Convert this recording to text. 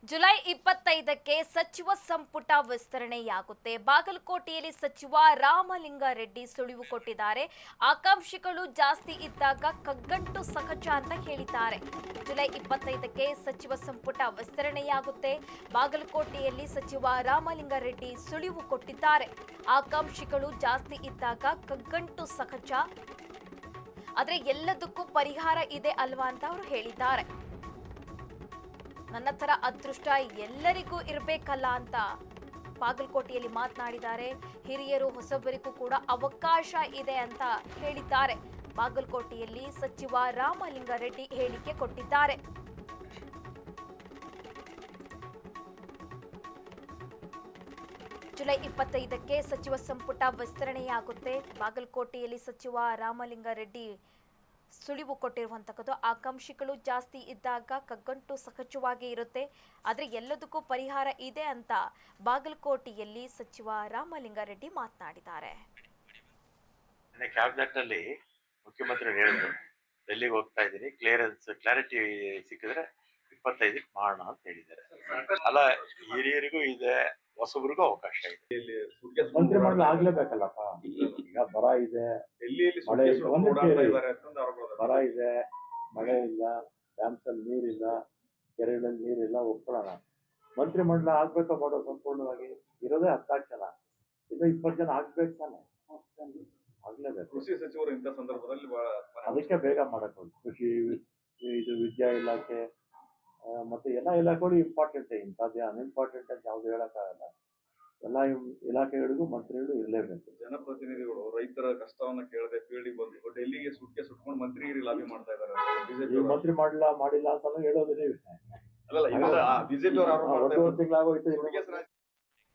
July 25ಕ್ಕೆ ಸಚಿವ ಸಂಪುಟ ವಿಸ್ತರಣೆಯಾಗುತ್ತೆ. ಬಾಗಲಕೋಟೆಯಲ್ಲಿ ಸಚಿವ ರಾಮಲಿಂಗಾರೆಡ್ಡಿ ಸುಳಿವು ಕೊಟ್ಟಿದ್ದಾರೆ. ಆಕಾಂಕ್ಷಿಗಳು ಜಾಸ್ತಿ ಇದ್ದಾಗ ಕಗ್ಗಂಟು ಸಹಜ ಅಂತ ಹೇಳಿದ್ದಾರೆ. ಜುಲೈ 25ಕ್ಕೆ ಸಚಿವ ಸಂಪುಟ ವಿಸ್ತರಣೆಯಾಗುತ್ತೆ. ಬಾಗಲಕೋಟೆಯಲ್ಲಿ ಸಚಿವ ರಾಮಲಿಂಗಾರೆಡ್ಡಿ ಸುಳಿವು ಕೊಟ್ಟಿದ್ದಾರೆ. ಆಕಾಂಕ್ಷಿಗಳು ಜಾಸ್ತಿ ಇದ್ದಾಗ ಕಗ್ಗಂಟು ಸಹಜ, ಆದ್ರೆ ಎಲ್ಲದಕ್ಕೂ ಪರಿಹಾರ ಇದೆ ಅಲ್ವಾ ಅಂತ ಅವರು ಹೇಳಿದ್ದಾರೆ. ನನ್ನ ತರ ಅದೃಷ್ಟ ಎಲ್ಲರಿಗೂ ಇರಬೇಕಲ್ಲ ಅಂತ ಬಾಗಲಕೋಟೆಯಲ್ಲಿ ಮಾತನಾಡಿದ್ದಾರೆ. ಹಿರಿಯರು ಹೊಸಬರಿಗೂ ಕೂಡ ಅವಕಾಶ ಇದೆ ಅಂತ ಹೇಳಿದ್ದಾರೆ. ಬಾಗಲಕೋಟೆಯಲ್ಲಿ ಸಚಿವ ರಾಮಲಿಂಗಾರೆಡ್ಡಿ ಹೇಳಿಕೆ ಕೊಟ್ಟಿದ್ದಾರೆ. ಜುಲೈ 25ಕ್ಕೆ ಸಚಿವ ಸಂಪುಟ ವಿಸ್ತರಣೆಯಾಗುತ್ತೆ. ಬಾಗಲಕೋಟೆಯಲ್ಲಿ ಸಚಿವ ರಾಮಲಿಂಗಾರೆಡ್ಡಿ ಸುಳಿವು ಕೊಟ್ಟಿರುವಂತಕ್ಕದ್ದು. ಆಕಾಂಕ್ಷಿಗಳು ಜಾಸ್ತಿ ಇದ್ದಾಗ ಕಗ್ಗಂಟು ಸಹಜವಾಗಿ ಇರುತ್ತೆ, ಆದ್ರೆ ಎಲ್ಲದಕ್ಕೂ ಪರಿಹಾರ ಇದೆ ಅಂತ ಬಾಗಲಕೋಟೆಯಲ್ಲಿ ಸಚಿವ ರಾಮಲಿಂಗಾರೆಡ್ಡಿ ಮಾತನಾಡಿದ್ದಾರೆ. ಕ್ಯಾಬಿನೆಟ್ ನಲ್ಲಿ ಮುಖ್ಯಮಂತ್ರಿ ಹೇಳಿದ್ರು, ಡೆಲ್ಲಿಗೆ ಹೋಗ್ತಾ ಇದ್ದೀನಿ, ಕ್ಲಾರಿಟಿ ಸಿಕ್ಕಿದ್ರೆ 25ಕ್ಕೆ ಮಾಡೋಣ ಅಂತ ಹೇಳಿದ್ದಾರೆ. ಅಲ್ಲ, ಹಿರಿಯರಿಗೂ ಇದೆ, ಹೊಸಬ್ರಿಗೂ ಅವಕಾಶ ಇದೆ. ಮಂತ್ರಿಮಂಡಲ ಆಗ್ಲೇಬೇಕಲ್ಲಪ್ಪ. ಈಗ ಬರ ಇದೆ, ಮಳೆ ಬರ ಇದೆ, ಮಳೆ ಇಲ್ಲ, ಡ್ಯಾಮ್ಸ್ ಅಲ್ಲಿ ನೀರಿಲ್ಲ, ಕೆರೆಗಳಲ್ಲಿ ನೀರಿಲ್ಲ, ಒಪ್ಕೊಳ್ಳೋಣ. ಮಂತ್ರಿಮಂಡಲ ಆಗ್ಬೇಕಾ ಮಾಡೋ ಸಂಪೂರ್ಣವಾಗಿ ಇರೋದೇ 10 ಜನ, ಇನ್ನು 20 ಜನ ಆಗ್ಬೇಕು ತಾನೆ, ಆಗ್ಲೇಬೇಕು. ಕೃಷಿ ಸಚಿವರು ಇಂಥ ಸಂದರ್ಭದಲ್ಲಿ ಅದಕ್ಕೆ ಬೇಗ ಮಾಡಕ್ ಕೃಷಿ, ಇದು ವಿದ್ಯಾ ಇಲಾಖೆ ಮತ್ತೆ ಎಲ್ಲ ಇಲಾಖೆಗಳು ಇಂಪಾರ್ಟೆಂಟ್. ಇಂಥದ್ದೇ ಅನ್ಇಂಪಾರ್ಟೆಂಟ್ ಅಂತ ಯಾವ್ದು ಹೇಳಕ್ಕಾಗಲ್ಲ. ಎಲ್ಲ ಇಲಾಖೆಗಳಿಗೂ ಮಂತ್ರಿಗಳು ಇರಲೇಬೇಕು. ಜನಪ್ರತಿನಿಧಿಗಳು ರೈತರ ಕಷ್ಟವನ್ನ ಕೇಳದೆ ಫೀಲ್ಡಿಗೆ ಬಂದು ಡೆಲ್ಲಿಗೆ ಸುಟ್ಕೆ ಸುಟ್ಕೊಂಡು ಮಂತ್ರಿ ಲಾಬಿ ಮಾಡ್ತಾ ಇದ್ದಾರೆ. ಮಂತ್ರಿ ಮಾಡಿಲ್ಲ ಅಂತ ಹೇಳೋದೇ ಅಲ್ಲ, ಬಿಜೆಪಿ ಅವರು ತಿಂಗಳಾಗೋಯ್ತು.